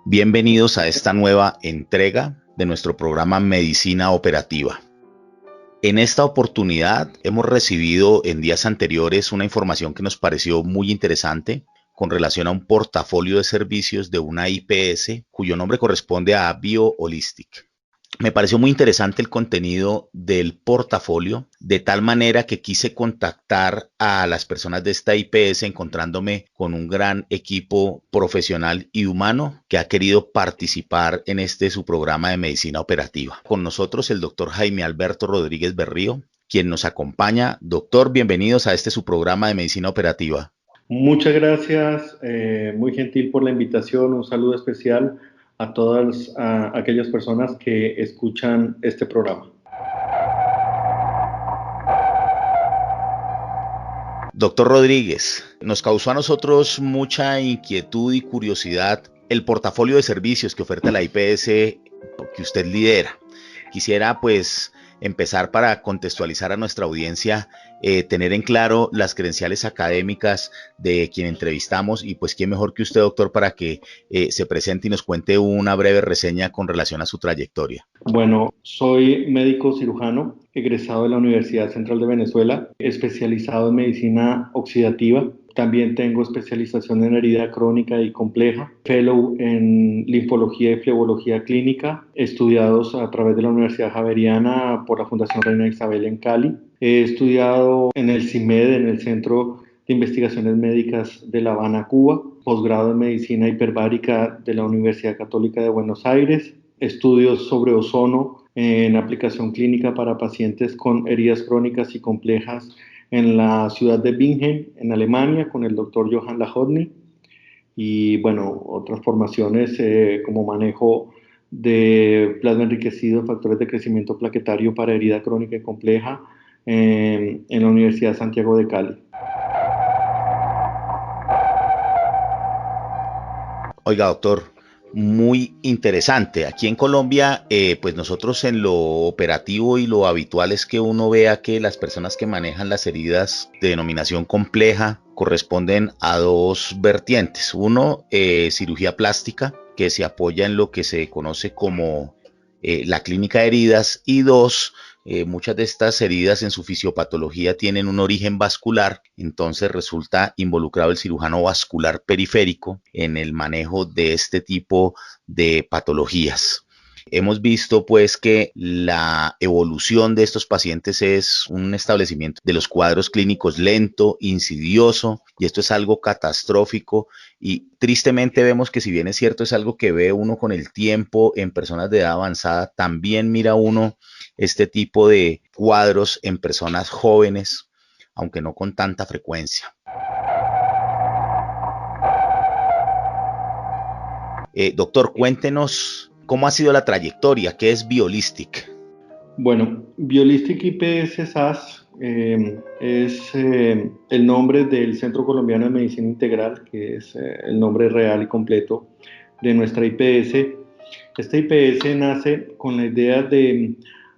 Bienvenidos a esta nueva entrega de nuestro programa Medicina Operativa. En esta oportunidad hemos recibido en días anteriores una información que nos pareció muy interesante con relación a un portafolio de servicios de una IPS cuyo nombre corresponde a BioHolistic. Me pareció muy interesante el contenido del portafolio, de tal manera que quise contactar a las personas de esta IPS encontrándome con un gran equipo profesional y humano que ha querido participar en su programa de medicina operativa. Con nosotros el doctor Jaime Alberto Rodríguez Berrío, quien nos acompaña. Doctor, bienvenidos a su programa de medicina operativa. Muchas gracias, muy gentil por la invitación. Un saludo especial a todas aquellas personas que escuchan este programa. Doctor Rodríguez, nos causó a nosotros mucha inquietud y curiosidad el portafolio de servicios que oferta la IPS que usted lidera. Quisiera pues empezar para contextualizar a nuestra audiencia, tener en claro las credenciales académicas de quien entrevistamos y pues quién mejor que usted, doctor, para que se presente y nos cuente una breve reseña con relación a su trayectoria. Bueno, soy médico cirujano, egresado de la Universidad Central de Venezuela, especializado en medicina oxidativa. También tengo especialización en herida crónica y compleja, fellow en linfología y flebología clínica, estudiados a través de la Universidad Javeriana por la Fundación Reina Isabel en Cali. He estudiado en el CIMED, en el Centro de Investigaciones Médicas de La Habana, Cuba, posgrado en medicina hiperbárica de la Universidad Católica de Buenos Aires, estudios sobre ozono en aplicación clínica para pacientes con heridas crónicas y complejas en la ciudad de Bingen, en Alemania, con el doctor Johann Lahodny. Y bueno, otras formaciones como manejo de plasma enriquecido en factores de crecimiento plaquetario para herida crónica y compleja en la Universidad de Santiago de Cali. Oiga, doctor, muy interesante. Aquí en Colombia, pues nosotros en lo operativo y lo habitual es que uno vea que las personas que manejan las heridas de denominación compleja corresponden a dos vertientes. Uno, cirugía plástica, que se apoya en lo que se conoce como la clínica de heridas, y dos, muchas de estas heridas en su fisiopatología tienen un origen vascular, entonces resulta involucrado el cirujano vascular periférico en el manejo de este tipo de patologías. Hemos visto pues que la evolución de estos pacientes es un establecimiento de los cuadros clínicos lento, insidioso, y esto es algo catastrófico, y tristemente vemos que si bien es cierto es algo que ve uno con el tiempo en personas de edad avanzada, también mira uno este tipo de cuadros en personas jóvenes, aunque no con tanta frecuencia. Doctor, cuéntenos cómo ha sido la trayectoria, qué es BioHolistic. Bueno, BioHolistic IPS SAS es el nombre del Centro Colombiano de Medicina Integral, que es el nombre real y completo de nuestra IPS. Esta IPS nace con la idea de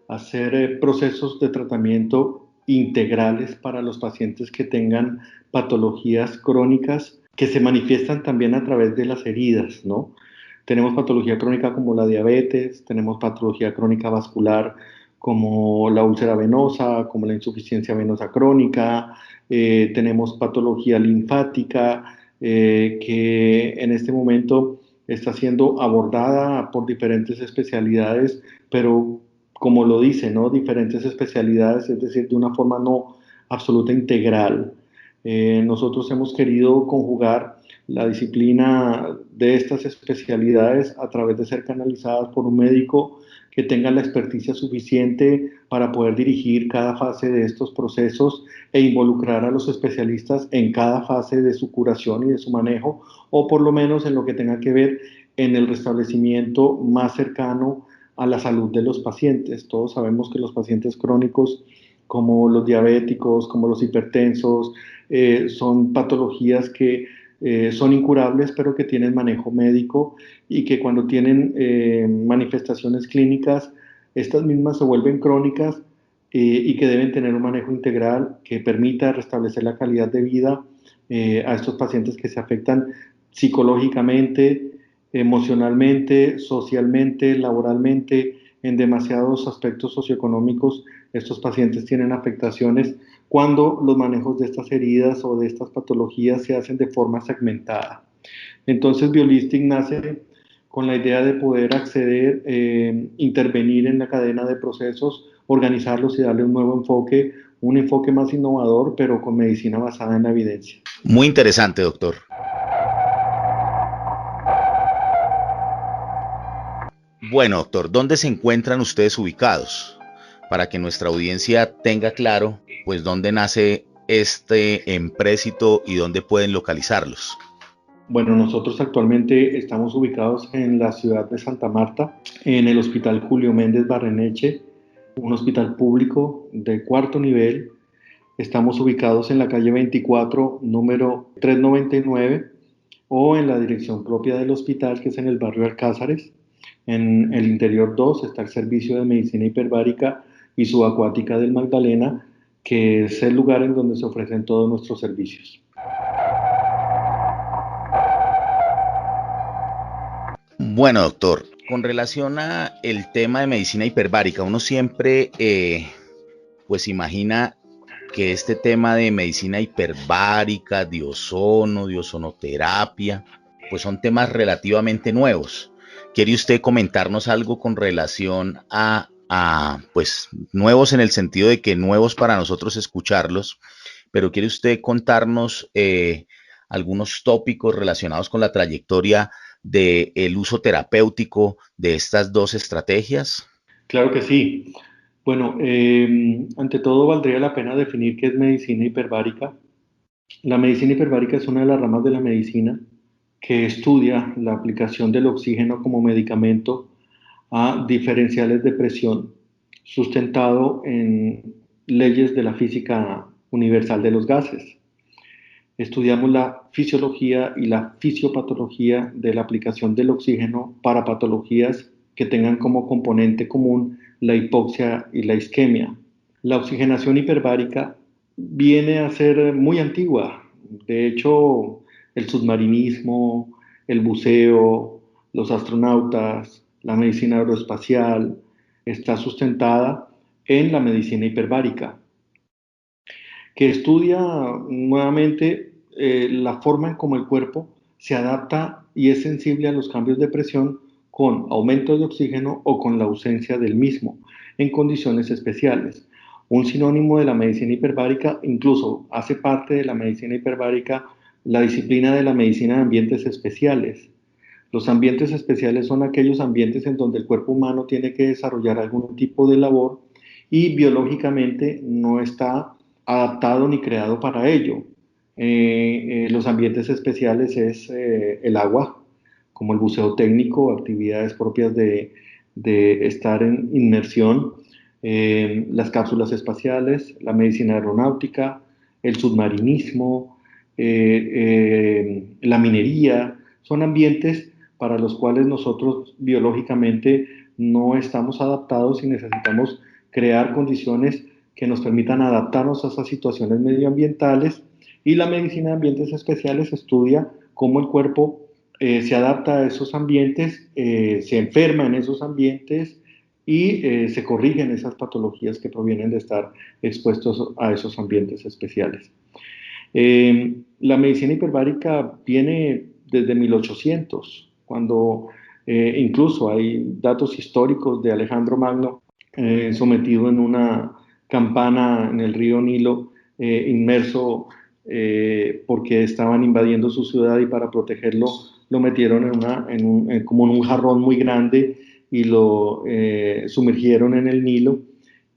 hacer procesos de tratamiento integrales para los pacientes que tengan patologías crónicas que se manifiestan también a través de las heridas, ¿no? Tenemos patología crónica como la diabetes, tenemos patología crónica vascular como la úlcera venosa, como la insuficiencia venosa crónica, tenemos patología linfática que en este momento está siendo abordada por diferentes especialidades, pero como lo dice, ¿no? Diferentes especialidades, es decir, de una forma no absoluta integral. Nosotros hemos querido conjugar la disciplina de estas especialidades a través de ser canalizadas por un médico que tenga la experticia suficiente para poder dirigir cada fase de estos procesos e involucrar a los especialistas en cada fase de su curación y de su manejo, o por lo menos en lo que tenga que ver en el restablecimiento más cercano a la salud de los pacientes. Todos sabemos que los pacientes crónicos, como los diabéticos, como los hipertensos, son patologías que son incurables, pero que tienen manejo médico y que cuando tienen manifestaciones clínicas, estas mismas se vuelven crónicas y que deben tener un manejo integral que permita restablecer la calidad de vida a estos pacientes que se afectan psicológicamente, emocionalmente, socialmente, laboralmente, en demasiados aspectos socioeconómicos, estos pacientes tienen afectaciones cuando los manejos de estas heridas o de estas patologías se hacen de forma segmentada. Entonces, Biolistic nace con la idea de poder acceder, intervenir en la cadena de procesos, organizarlos y darle un enfoque más innovador, pero con medicina basada en la evidencia. Muy interesante, doctor. Bueno, doctor, ¿dónde se encuentran ustedes ubicados? Para que nuestra audiencia tenga claro, pues, dónde nace este empréstito y dónde pueden localizarlos. Bueno, nosotros actualmente estamos ubicados en la ciudad de Santa Marta, en el Hospital Julio Méndez Barreneche, un hospital público de cuarto nivel. Estamos ubicados en la calle 24, número 399, o en la dirección propia del hospital, que es en el barrio Alcázares. En el interior 2 está el servicio de medicina hiperbárica y subacuática del Magdalena, que es el lugar en donde se ofrecen todos nuestros servicios. Bueno, doctor, con relación a el tema de medicina hiperbárica, uno siempre pues imagina que este tema de medicina hiperbárica, de ozono, de ozonoterapia, pues son temas relativamente nuevos. ¿Quiere usted comentarnos algo con relación pues, nuevos en el sentido de que nuevos para nosotros escucharlos, pero quiere usted contarnos algunos tópicos relacionados con la trayectoria del uso terapéutico de estas dos estrategias? Claro que sí. Bueno, ante todo valdría la pena definir qué es medicina hiperbárica. La medicina hiperbárica es una de las ramas de la medicina que estudia la aplicación del oxígeno como medicamento a diferenciales de presión, sustentado en leyes de la física universal de los gases. Estudiamos la fisiología y la fisiopatología de la aplicación del oxígeno para patologías que tengan como componente común la hipoxia y la isquemia. La oxigenación hiperbárica viene a ser muy antigua. De hecho, el submarinismo, el buceo, los astronautas, la medicina aeroespacial, está sustentada en la medicina hiperbárica, que estudia nuevamente la forma en cómo el cuerpo se adapta y es sensible a los cambios de presión con aumento de oxígeno o con la ausencia del mismo en condiciones especiales. Un sinónimo de la medicina hiperbárica, incluso hace parte de la medicina hiperbárica la disciplina de la medicina de ambientes especiales. Los ambientes especiales son aquellos ambientes en donde el cuerpo humano tiene que desarrollar algún tipo de labor y biológicamente no está adaptado ni creado para ello. Los ambientes especiales es el agua, como el buceo técnico, actividades propias de estar en inmersión, las cápsulas espaciales, la medicina aeronáutica, el submarinismo, la minería, son ambientes para los cuales nosotros biológicamente no estamos adaptados y necesitamos crear condiciones que nos permitan adaptarnos a esas situaciones medioambientales, y la medicina de ambientes especiales estudia cómo el cuerpo se adapta a esos ambientes, se enferma en esos ambientes y se corrigen esas patologías que provienen de estar expuestos a esos ambientes especiales. La medicina hiperbárica viene desde 1800, cuando incluso hay datos históricos de Alejandro Magno sometido en una campana en el río Nilo, inmerso porque estaban invadiendo su ciudad, y para protegerlo lo metieron como en un jarrón muy grande y lo sumergieron en el Nilo.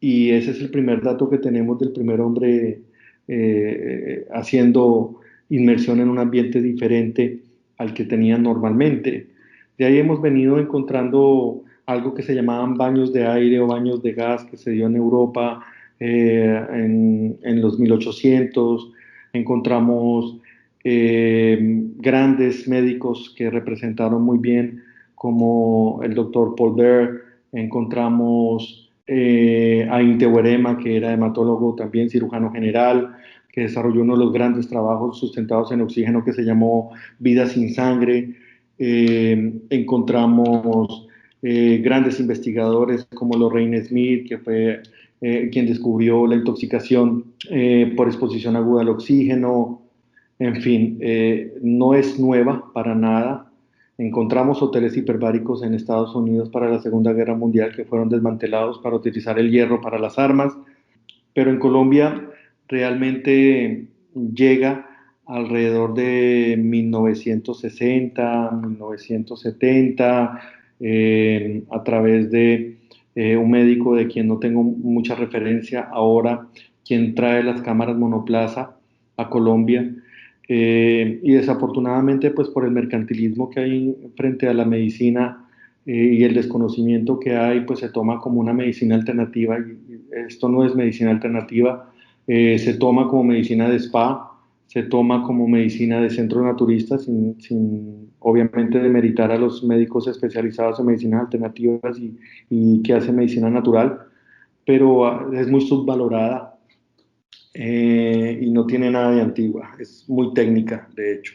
Y ese es el primer dato que tenemos del primer hombre haciendo inmersión en un ambiente diferente al que tenían normalmente. De ahí hemos venido encontrando algo que se llamaban baños de aire o baños de gas, que se dio en Europa en los 1800. Encontramos grandes médicos que representaron muy bien, como el doctor Paul Dare. Encontramos a Intehuerema, que era hematólogo, también cirujano general, que desarrolló uno de los grandes trabajos sustentados en oxígeno que se llamó Vida sin Sangre. Encontramos grandes investigadores como Lorraine Smith, que fue quien descubrió la intoxicación por exposición aguda al oxígeno. En fin, no es nueva para nada. Encontramos hoteles hiperbáricos en Estados Unidos para la Segunda Guerra Mundial que fueron desmantelados para utilizar el hierro para las armas, pero en Colombia realmente llega alrededor de 1960, 1970, a través de un médico de quien no tengo mucha referencia ahora, quien trae las cámaras monoplaza a Colombia. Y desafortunadamente, pues por el mercantilismo que hay frente a la medicina y el desconocimiento que hay, pues se toma como una medicina alternativa. Y esto no es medicina alternativa, se toma como medicina de spa, se toma como medicina de centro naturista, sin obviamente demeritar a los médicos especializados en medicinas alternativas y que hacen medicina natural, pero es muy subvalorada y no tiene nada de antigua, es muy técnica, de hecho.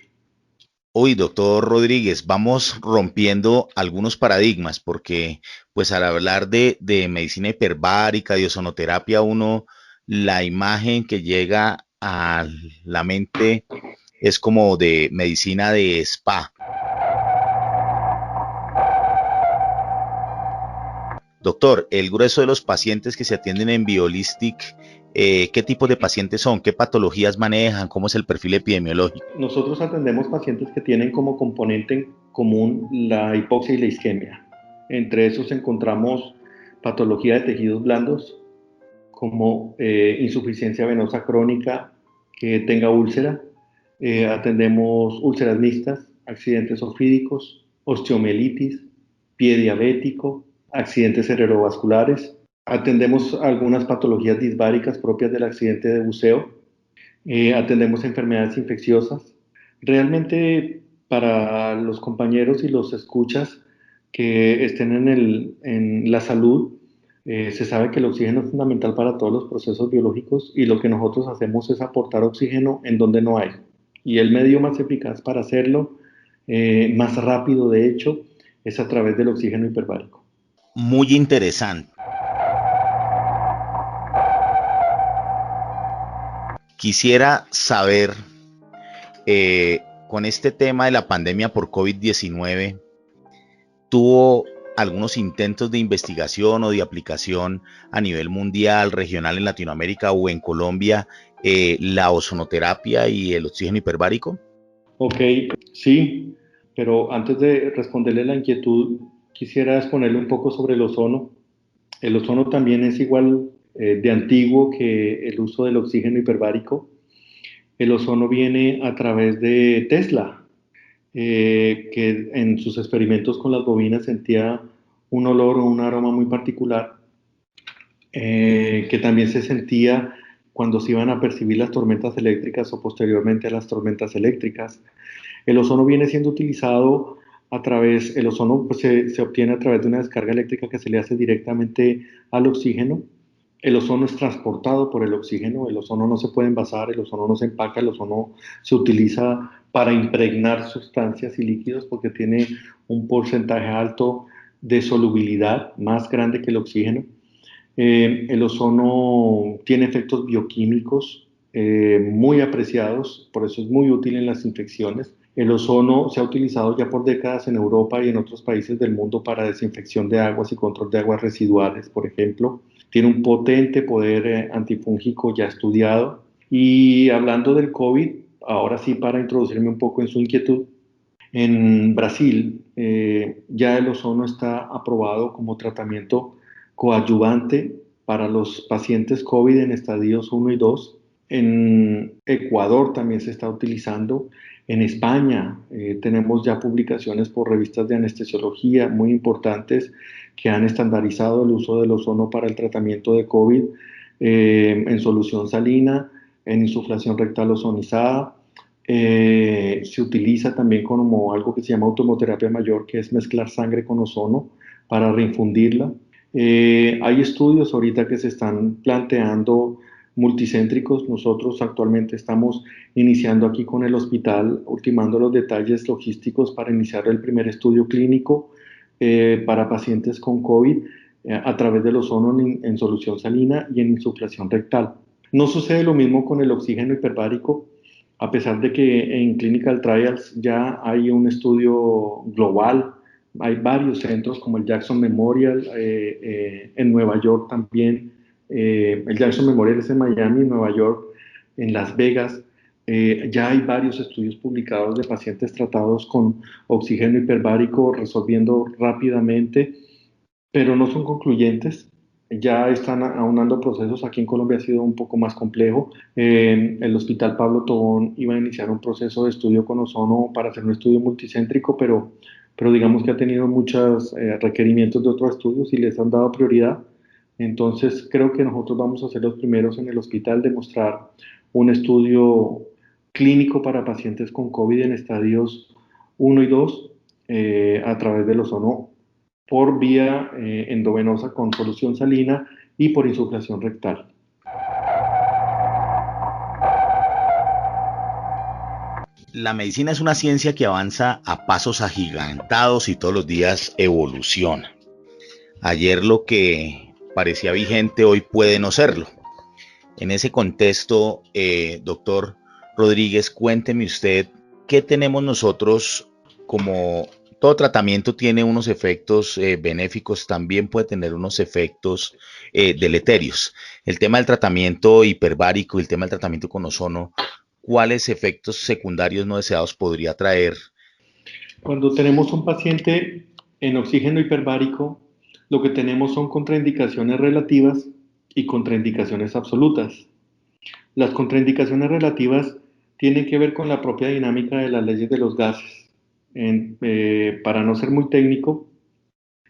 Uy, doctor Rodríguez, vamos rompiendo algunos paradigmas porque pues al hablar de medicina hiperbárica, de ozonoterapia, uno, la imagen que llega a la mente es como de medicina de spa. Doctor, el grueso de los pacientes que se atienden en Biolistic, ¿qué tipos de pacientes son? ¿Qué patologías manejan? ¿Cómo es el perfil epidemiológico? Nosotros atendemos pacientes que tienen como componente en común la hipoxia y la isquemia. Entre esos encontramos patología de tejidos blandos, como insuficiencia venosa crónica que tenga úlcera. Atendemos úlceras mixtas, accidentes ofídicos, osteomielitis, pie diabético, accidentes cerebrovasculares. Atendemos algunas patologías disbáricas propias del accidente de buceo. Atendemos enfermedades infecciosas. Realmente para los compañeros y los escuchas que estén en la salud, se sabe que el oxígeno es fundamental para todos los procesos biológicos y lo que nosotros hacemos es aportar oxígeno en donde no hay. Y el medio más eficaz para hacerlo, más rápido de hecho, es a través del oxígeno hiperbárico. Muy interesante. Quisiera saber, con este tema de la pandemia por COVID-19, ¿tuvo algunos intentos de investigación o de aplicación a nivel mundial, regional en Latinoamérica o en Colombia, la ozonoterapia y el oxígeno hiperbárico? Ok, sí, pero antes de responderle la inquietud, quisiera exponerle un poco sobre el ozono. El ozono también es igual de antiguo que el uso del oxígeno hiperbárico. El ozono viene a través de Tesla, que en sus experimentos con las bobinas sentía un olor o un aroma muy particular, que también se sentía cuando se iban a percibir las tormentas eléctricas o posteriormente a las tormentas eléctricas. El ozono viene siendo utilizado a través, el ozono pues, se obtiene a través de una descarga eléctrica que se le hace directamente al oxígeno. El ozono es transportado por el oxígeno, el ozono no se puede envasar, el ozono no se empaca, el ozono se utiliza para impregnar sustancias y líquidos porque tiene un porcentaje alto de solubilidad, más grande que el oxígeno. El ozono tiene efectos bioquímicos muy apreciados, por eso es muy útil en las infecciones. El ozono se ha utilizado ya por décadas en Europa y en otros países del mundo para desinfección de aguas y control de aguas residuales, por ejemplo. Tiene un potente poder antifúngico ya estudiado. Y hablando del COVID, ahora sí para introducirme un poco en su inquietud, en Brasil ya el ozono está aprobado como tratamiento coadyuvante para los pacientes COVID en estadios 1 y 2. En Ecuador también se está utilizando. En España tenemos ya publicaciones por revistas de anestesiología muy importantes que han estandarizado el uso del ozono para el tratamiento de COVID en solución salina, en insuflación rectal ozonizada. Se utiliza también como algo que se llama automoterapia mayor, que es mezclar sangre con ozono para reinfundirla. Hay estudios ahorita que se están planteando multicéntricos. Nosotros actualmente estamos iniciando aquí con el hospital, ultimando los detalles logísticos para iniciar el primer estudio clínico para pacientes con COVID a través del ozono en solución salina y en insuflación rectal. No sucede lo mismo con el oxígeno hiperbárico, a pesar de que en clinical trials ya hay un estudio global. Hay varios centros como el Jackson Memorial en Nueva York también. El Jackson Memorial es en Miami, en Nueva York, en Las Vegas. Ya hay varios estudios publicados de pacientes tratados con oxígeno hiperbárico resolviendo rápidamente, pero no son concluyentes. Ya están aunando procesos. Aquí en Colombia ha sido un poco más complejo. El Hospital Pablo Tobón iba a iniciar un proceso de estudio con ozono para hacer un estudio multicéntrico, pero digamos que ha tenido muchos requerimientos de otros estudios y les han dado prioridad. Entonces creo que nosotros vamos a ser los primeros en el hospital de mostrar un estudio clínico para pacientes con COVID en estadios 1 y 2 a través del ozono por vía endovenosa con solución salina y por insuflación rectal. La medicina es una ciencia que avanza a pasos agigantados y todos los días evoluciona. Ayer lo que parecía vigente hoy puede no serlo. En ese contexto, doctor Rodríguez, cuénteme usted qué tenemos nosotros. Como todo tratamiento tiene unos efectos benéficos, también puede tener unos efectos deleterios. El tema del tratamiento hiperbárico y el tema del tratamiento con ozono, ¿cuáles efectos secundarios no deseados podría traer? Cuando tenemos un paciente en oxígeno hiperbárico, lo que tenemos son contraindicaciones relativas y contraindicaciones absolutas. Las contraindicaciones relativas tienen que ver con la propia dinámica de las leyes de los gases. Para no ser muy técnico,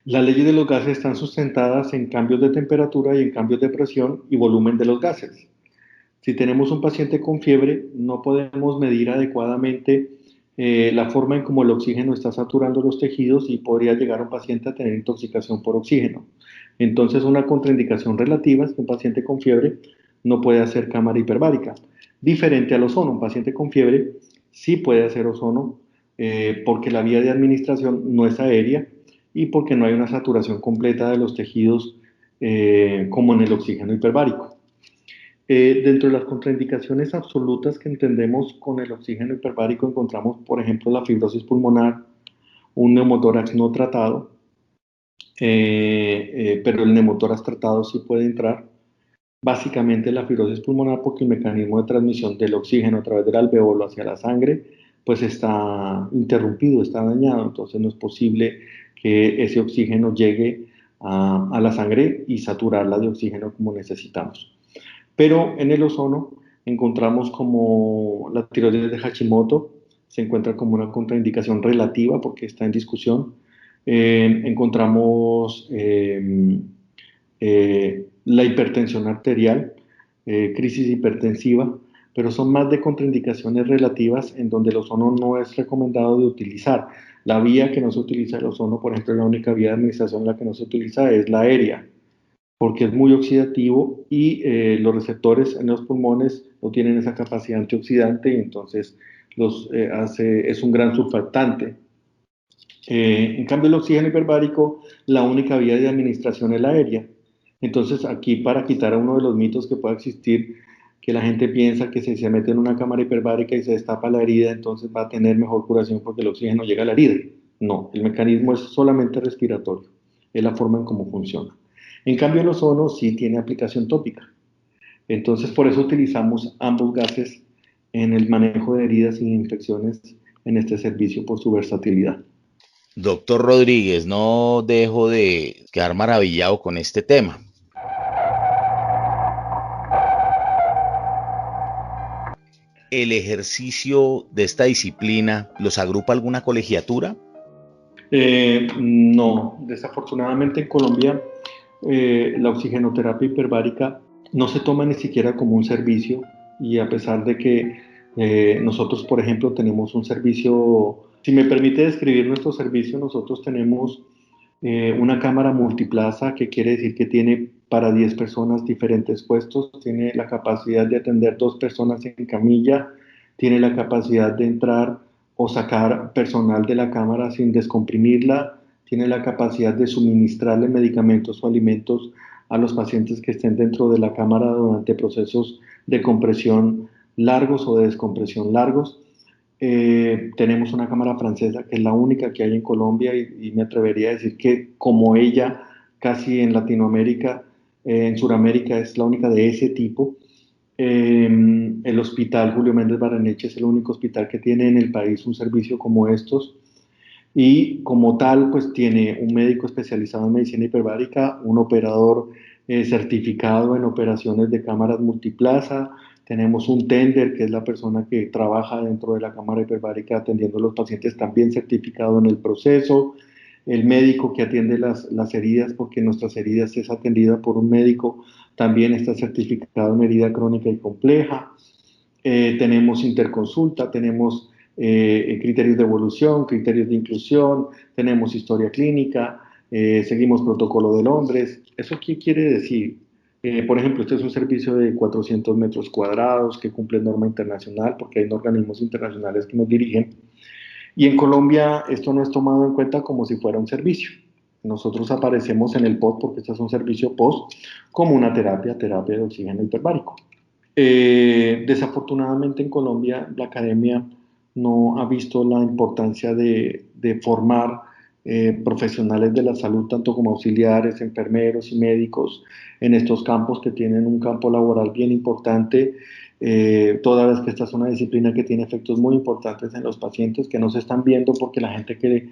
las leyes de los gases están sustentadas en cambios de temperatura y en cambios de presión y volumen de los gases. Si tenemos un paciente con fiebre, no podemos medir adecuadamente la forma en cómo el oxígeno está saturando los tejidos y podría llegar un paciente a tener intoxicación por oxígeno. Entonces, una contraindicación relativa es que un paciente con fiebre no puede hacer cámara hiperbárica. Diferente al ozono, un paciente con fiebre sí puede hacer ozono porque la vía de administración no es aérea y porque no hay una saturación completa de los tejidos como en el oxígeno hiperbárico. Dentro de las contraindicaciones absolutas que entendemos con el oxígeno hiperbárico encontramos, por ejemplo, la fibrosis pulmonar, un neumotórax no tratado, pero el neumotórax tratado sí puede entrar. Básicamente la fibrosis pulmonar porque el mecanismo de transmisión del oxígeno a través del alveolo hacia la sangre pues está interrumpido, está dañado, entonces no es posible que ese oxígeno llegue a la sangre y saturarla de oxígeno como necesitamos. Pero en el ozono encontramos como la tiroides de Hashimoto, se encuentra como una contraindicación relativa porque está en discusión. Encontramos la hipertensión arterial, crisis hipertensiva, pero son más de contraindicaciones relativas en donde el ozono no es recomendado de utilizar. La vía que no se utiliza el ozono, por ejemplo, la única vía de administración en la que no se utiliza es la aérea, porque es muy oxidativo y los receptores en los pulmones no tienen esa capacidad antioxidante y entonces es un gran surfactante. En cambio, el oxígeno hiperbárico, la única vía de administración es la aérea. Entonces, aquí para quitar a uno de los mitos que pueda existir, que la gente piensa que si se mete en una cámara hiperbárica y se destapa la herida, entonces va a tener mejor curación porque el oxígeno llega a la herida. No, el mecanismo es solamente respiratorio, es la forma en cómo funciona. En cambio, el ozono sí tiene aplicación tópica. Entonces, por eso utilizamos ambos gases en el manejo de heridas y infecciones en este servicio por su versatilidad. Doctor Rodríguez, no dejo de quedar maravillado con este tema. ¿El ejercicio de esta disciplina los agrupa alguna colegiatura? No, desafortunadamente en Colombia la oxigenoterapia hiperbárica no se toma ni siquiera como un servicio y a pesar de que nosotros, por ejemplo, tenemos un servicio, si me permite describir nuestro servicio, nosotros tenemos una cámara multiplaza que quiere decir que tiene para 10 personas, diferentes puestos, tiene la capacidad de atender 2 personas en camilla, tiene la capacidad de entrar o sacar personal de la cámara sin descomprimirla, tiene la capacidad de suministrarle medicamentos o alimentos a los pacientes que estén dentro de la cámara durante procesos de compresión largos o de descompresión largos. Tenemos una cámara francesa que es la única que hay en Colombia y me atrevería a decir que como ella, casi en Latinoamérica, en Sudamérica es la única de ese tipo. El hospital Julio Méndez Barreneche es el único hospital que tiene en el país un servicio como estos y como tal pues tiene un médico especializado en medicina hiperbárica, un operador certificado en operaciones de cámaras multiplaza, tenemos un tender que es la persona que trabaja dentro de la cámara hiperbárica atendiendo a los pacientes también certificado en el proceso, el médico que atiende las heridas, porque nuestras heridas es atendida por un médico, también está certificado en herida crónica y compleja. Tenemos interconsulta, tenemos criterios de evolución, criterios de inclusión, tenemos historia clínica, seguimos protocolo de Londres. ¿Eso qué quiere decir? Por ejemplo, este es un servicio de 400 metros cuadrados que cumple norma internacional porque hay organismos internacionales que nos dirigen. Y en Colombia esto no es tomado en cuenta como si fuera un servicio. Nosotros aparecemos en el POT, porque este es un servicio POST, como una terapia de oxígeno hiperbárico. Desafortunadamente en Colombia la academia no ha visto la importancia de formar profesionales de la salud, tanto como auxiliares, enfermeros y médicos en estos campos que tienen un campo laboral bien importante, toda vez que esta es una disciplina que tiene efectos muy importantes en los pacientes que no se están viendo porque la gente que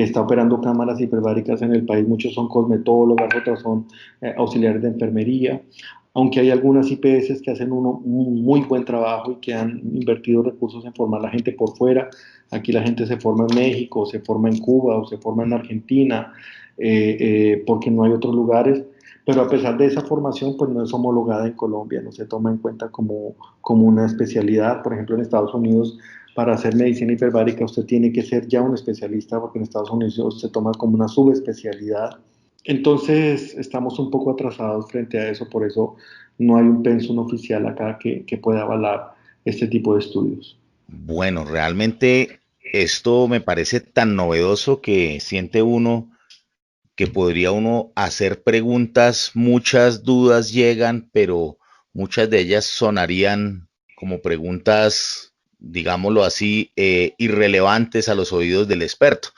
está operando cámaras hiperbáricas en el país, muchos son cosmetólogas, otras son auxiliares de enfermería, aunque hay algunas IPS que hacen un muy buen trabajo y que han invertido recursos en formar a la gente por fuera. Aquí la gente se forma en México, se forma en Cuba o se forma en Argentina, porque no hay otros lugares. Pero a pesar de esa formación, pues no es homologada en Colombia, no se toma en cuenta como una especialidad. Por ejemplo, en Estados Unidos, para hacer medicina hiperbárica, usted tiene que ser ya un especialista, porque en Estados Unidos se toma como una subespecialidad. Entonces, estamos un poco atrasados frente a eso, por eso no hay un pensum oficial acá que pueda avalar este tipo de estudios. Bueno, realmente esto me parece tan novedoso que siente uno que podría uno hacer preguntas, muchas dudas llegan, pero muchas de ellas sonarían como preguntas, digámoslo así, irrelevantes a los oídos del experto.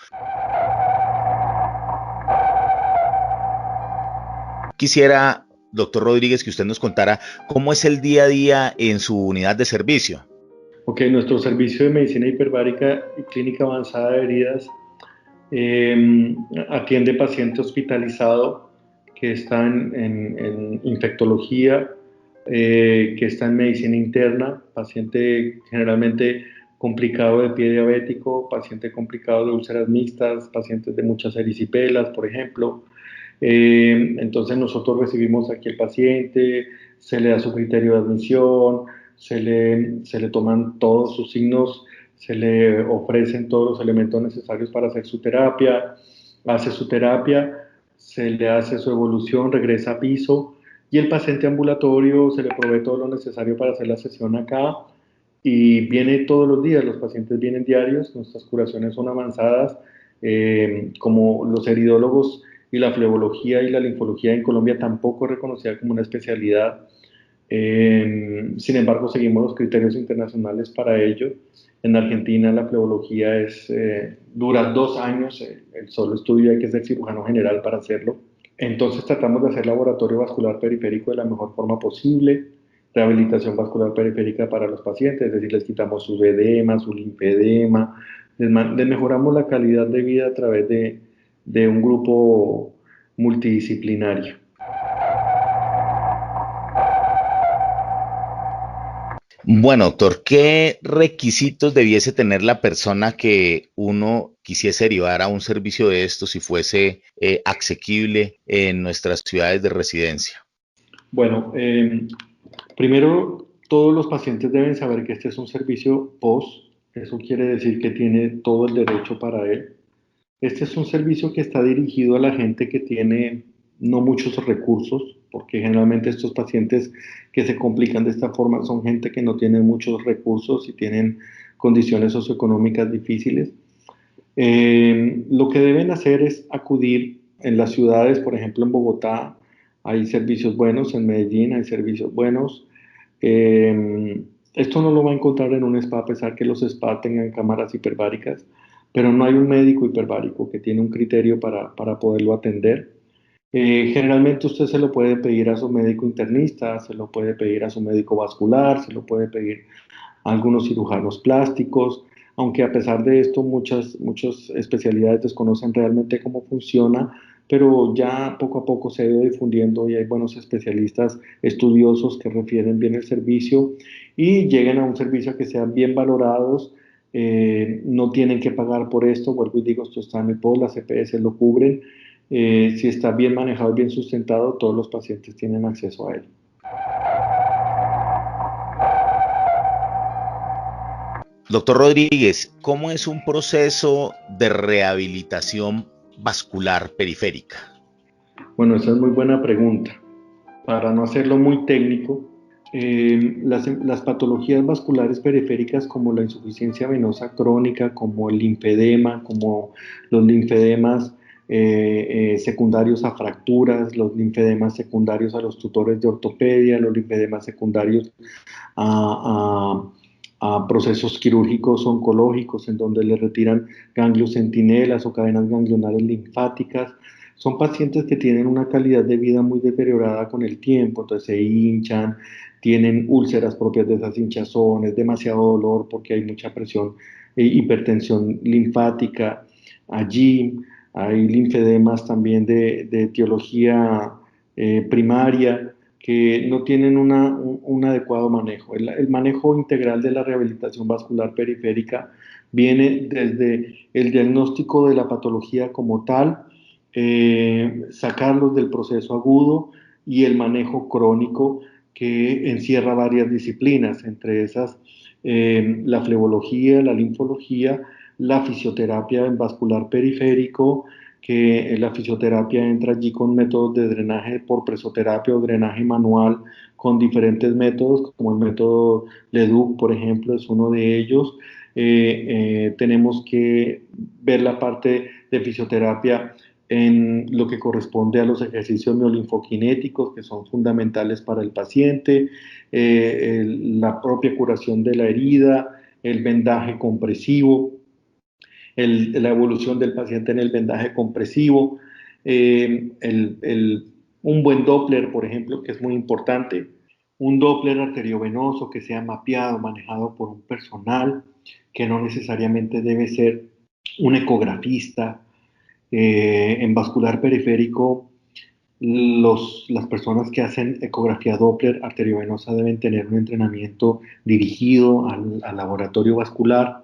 Quisiera, doctor Rodríguez, que usted nos contara cómo es el día a día en su unidad de servicio. Ok, nuestro servicio de medicina hiperbárica y clínica avanzada de heridas atiende paciente hospitalizado que está en infectología, que está en medicina interna, paciente generalmente complicado de pie diabético, paciente complicado de úlceras mixtas, pacientes de muchas erisipelas, por ejemplo. Entonces nosotros recibimos aquí el paciente, se le da su criterio de admisión, se le toman todos sus signos, se le ofrecen todos los elementos necesarios para hacer su terapia, hace su terapia, se le hace su evolución, regresa a piso y el paciente ambulatorio se le provee todo lo necesario para hacer la sesión acá y viene todos los días, los pacientes vienen diarios, nuestras curaciones son avanzadas, como los heridólogos y la flebología y la linfología en Colombia tampoco es reconocida como una especialidad. Sin embargo, seguimos los criterios internacionales para ello. En Argentina la flebología dura 2 años, el solo estudio hay que ser cirujano general para hacerlo. Entonces tratamos de hacer laboratorio vascular periférico de la mejor forma posible, rehabilitación vascular periférica para los pacientes, es decir, les quitamos su edema, su linfedema, les mejoramos la calidad de vida a través de un grupo multidisciplinario. Bueno, doctor, ¿qué requisitos debiese tener la persona que uno quisiese derivar a un servicio de esto si fuese asequible en nuestras ciudades de residencia? Bueno, primero, todos los pacientes deben saber que este es un servicio POS, eso quiere decir que tiene todo el derecho para él. Este es un servicio que está dirigido a la gente que tiene no muchos recursos, porque generalmente estos pacientes que se complican de esta forma son gente que no tiene muchos recursos y tienen condiciones socioeconómicas difíciles. Lo que deben hacer es acudir en las ciudades, por ejemplo en Bogotá hay servicios buenos, en Medellín hay servicios buenos. Eh, Esto no lo va a encontrar en un spa, a pesar que los spa tengan cámaras hiperbáricas, pero no hay un médico hiperbárico que tiene un criterio para poderlo atender. Generalmente usted se lo puede pedir a su médico internista, se lo puede pedir a su médico vascular, se lo puede pedir a algunos cirujanos plásticos, aunque a pesar de esto muchas especialidades desconocen realmente cómo funciona, pero ya poco a poco se ha ido difundiendo y hay buenos especialistas estudiosos que refieren bien el servicio y lleguen a un servicio que sean bien valorados. No tienen que pagar por esto, vuelvo y digo, esto está en el POS, las EPS lo cubren. Si está bien manejado y bien sustentado, todos los pacientes tienen acceso a él. Doctor Rodríguez, ¿cómo es un proceso de rehabilitación vascular periférica? Bueno, esa es muy buena pregunta. Para no hacerlo muy técnico, las patologías vasculares periféricas como la insuficiencia venosa crónica, como el linfedema, como los linfedemas secundarios a fracturas, los linfedemas secundarios a los tutores de ortopedia, los linfedemas secundarios a, a procesos quirúrgicos oncológicos en donde le retiran ganglios centinelas o cadenas ganglionares linfáticas. Son pacientes que tienen una calidad de vida muy deteriorada con el tiempo, entonces se hinchan, tienen úlceras propias de esas hinchazones, demasiado dolor porque hay mucha presión e hipertensión linfática. Allí hay linfedemas también de etiología primaria que no tienen un adecuado manejo. El manejo integral de la rehabilitación vascular periférica viene desde el diagnóstico de la patología como tal, sacarlos del proceso agudo y el manejo crónico que encierra varias disciplinas, entre esas la flebología, la linfología, la fisioterapia en vascular periférico, que la fisioterapia entra allí con métodos de drenaje por presoterapia o drenaje manual, con diferentes métodos, como el método Leduc, por ejemplo, es uno de ellos. Tenemos que ver la parte de fisioterapia en lo que corresponde a los ejercicios miolinfoquinéticos, que son fundamentales para el paciente, la propia curación de la herida, el vendaje compresivo, la evolución del paciente en el vendaje compresivo, un buen Doppler, por ejemplo, que es muy importante, un Doppler arteriovenoso que sea mapeado, manejado por un personal, que no necesariamente debe ser un ecografista. En vascular periférico, las personas que hacen ecografía Doppler arteriovenosa deben tener un entrenamiento dirigido al laboratorio vascular.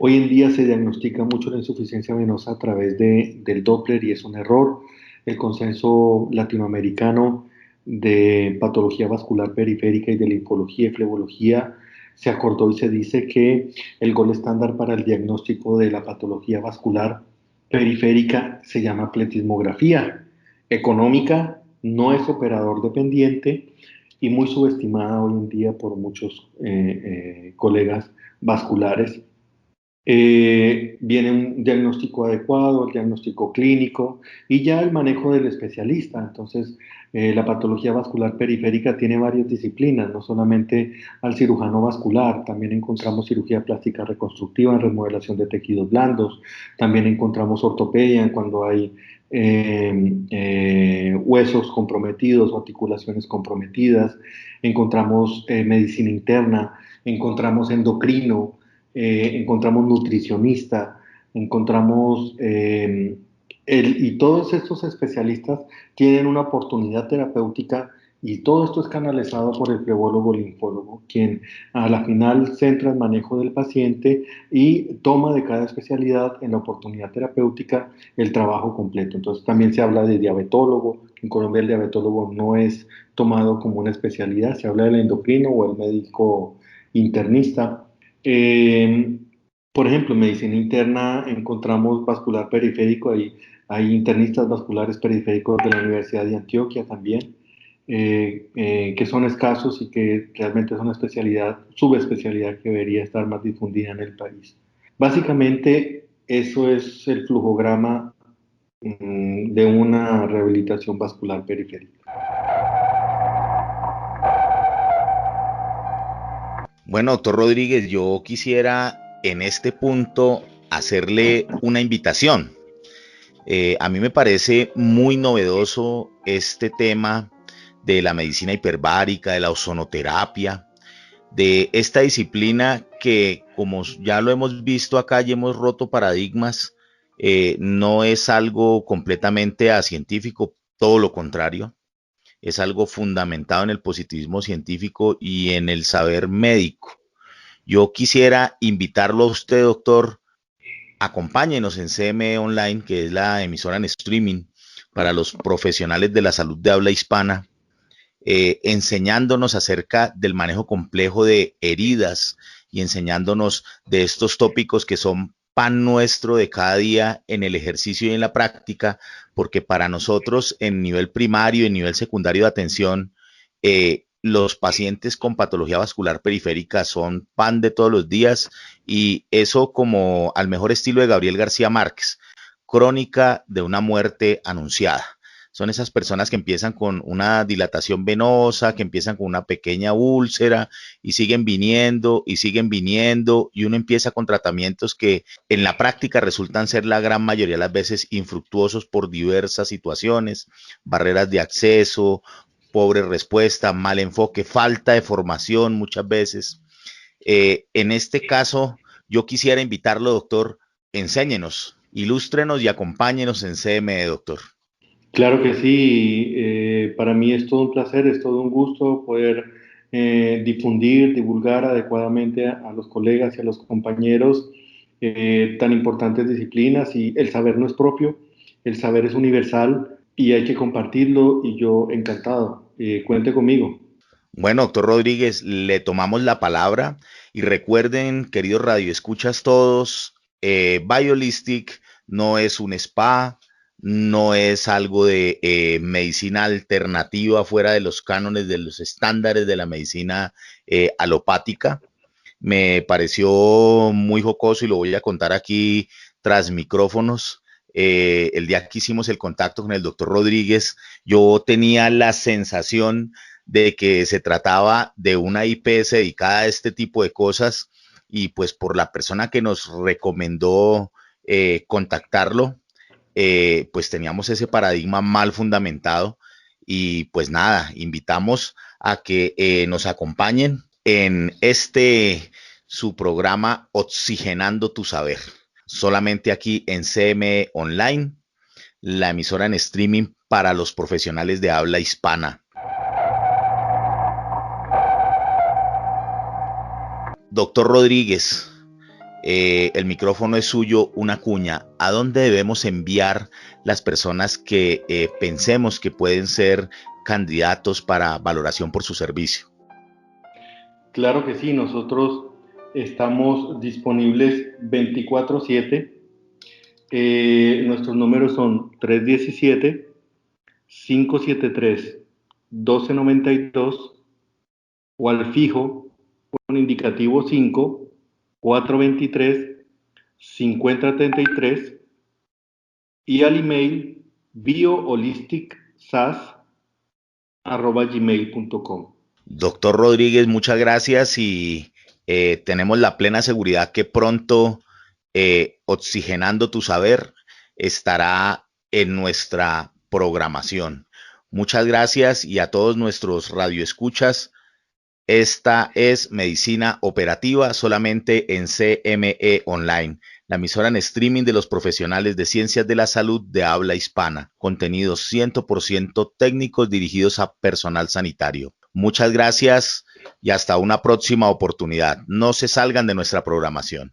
Hoy en día se diagnostica mucho la insuficiencia venosa a través del Doppler y es un error. El consenso latinoamericano de patología vascular periférica y de linfología y flebología se acordó y se dice que el gol estándar para el diagnóstico de la patología vascular periférica se llama pletismografía. Económica, no es operador dependiente y muy subestimada hoy en día por muchos colegas vasculares. Viene un diagnóstico adecuado, el diagnóstico clínico y ya el manejo del especialista. Entonces, la patología vascular periférica tiene varias disciplinas, no solamente al cirujano vascular, también encontramos cirugía plástica reconstructiva en remodelación de tejidos blandos, también encontramos ortopedia cuando hay huesos comprometidos o articulaciones comprometidas, encontramos medicina interna, encontramos endocrino, encontramos nutricionista, encontramos y todos estos especialistas tienen una oportunidad terapéutica y todo esto es canalizado por el flebólogo linfólogo, quien a la final centra el manejo del paciente y toma de cada especialidad en la oportunidad terapéutica el trabajo completo. Entonces también se habla de diabetólogo. En Colombia el diabetólogo no es tomado como una especialidad, se habla del endocrino o el médico internista. Eh, por ejemplo, en medicina interna encontramos vascular periférico, hay Hay internistas vasculares periféricos de la Universidad de Antioquia también, que son escasos y que realmente es una subespecialidad que debería estar más difundida en el país. Básicamente, eso es el flujograma de una rehabilitación vascular periférica. Bueno, doctor Rodríguez, yo quisiera en este punto hacerle una invitación. A mí me parece muy novedoso este tema de la medicina hiperbárica, de la ozonoterapia, de esta disciplina que, como ya lo hemos visto acá y hemos roto paradigmas, no es algo completamente acientífico, todo lo contrario, es algo fundamentado en el positivismo científico y en el saber médico. Yo quisiera invitarlo a usted, doctor, acompáñenos en CME Online, que es la emisora en streaming para los profesionales de la salud de habla hispana, enseñándonos acerca del manejo complejo de heridas y enseñándonos de estos tópicos que son pan nuestro de cada día en el ejercicio y en la práctica, porque para nosotros en nivel primario y en nivel secundario de atención, los pacientes con patología vascular periférica son pan de todos los días y eso como al mejor estilo de Gabriel García Márquez, crónica de una muerte anunciada. Son esas personas que empiezan con una dilatación venosa, que empiezan con una pequeña úlcera y siguen viniendo y uno empieza con tratamientos que en la práctica resultan ser la gran mayoría de las veces infructuosos por diversas situaciones, barreras de acceso, pobre respuesta, mal enfoque, falta de formación muchas veces. En este caso, yo quisiera invitarlo, doctor, enséñenos, ilústrenos y acompáñenos en CME, doctor. Claro que sí, para mí es todo un placer, es todo un gusto poder difundir, divulgar adecuadamente a los colegas y a los compañeros tan importantes disciplinas y el saber no es propio, el saber es universal y hay que compartirlo y yo encantado, cuente conmigo. Bueno, doctor Rodríguez, le tomamos la palabra y recuerden, queridos radioescuchas todos, Biolistic no es un spa, no es algo de medicina alternativa fuera de los cánones, de los estándares de la medicina alopática. Me pareció muy jocoso y lo voy a contar aquí tras micrófonos. El día que hicimos el contacto con el doctor Rodríguez, yo tenía la sensación de que se trataba de una IPS dedicada a este tipo de cosas y pues por la persona que nos recomendó contactarlo, pues teníamos ese paradigma mal fundamentado y pues nada, invitamos a que nos acompañen en su programa Oxigenando tu Saber, solamente aquí en CME Online, la emisora en streaming para los profesionales de habla hispana. Doctor Rodríguez, el micrófono es suyo, una cuña. ¿A dónde debemos enviar las personas que pensemos que pueden ser candidatos para valoración por su servicio? Claro que sí, nosotros estamos disponibles 24/7. Nuestros números son 317-573-1292 o al fijo con indicativo 5-423-5033 y al email bioholisticsas@gmail.com. Doctor Rodríguez, muchas gracias y tenemos la plena seguridad que pronto Oxigenando tu Saber estará en nuestra programación. Muchas gracias y a todos nuestros radioescuchas. Esta es Medicina Operativa solamente en CME Online, la emisora en streaming de los profesionales de ciencias de la salud de habla hispana, contenidos 100% técnicos dirigidos a personal sanitario. Muchas gracias y hasta una próxima oportunidad. No se salgan de nuestra programación.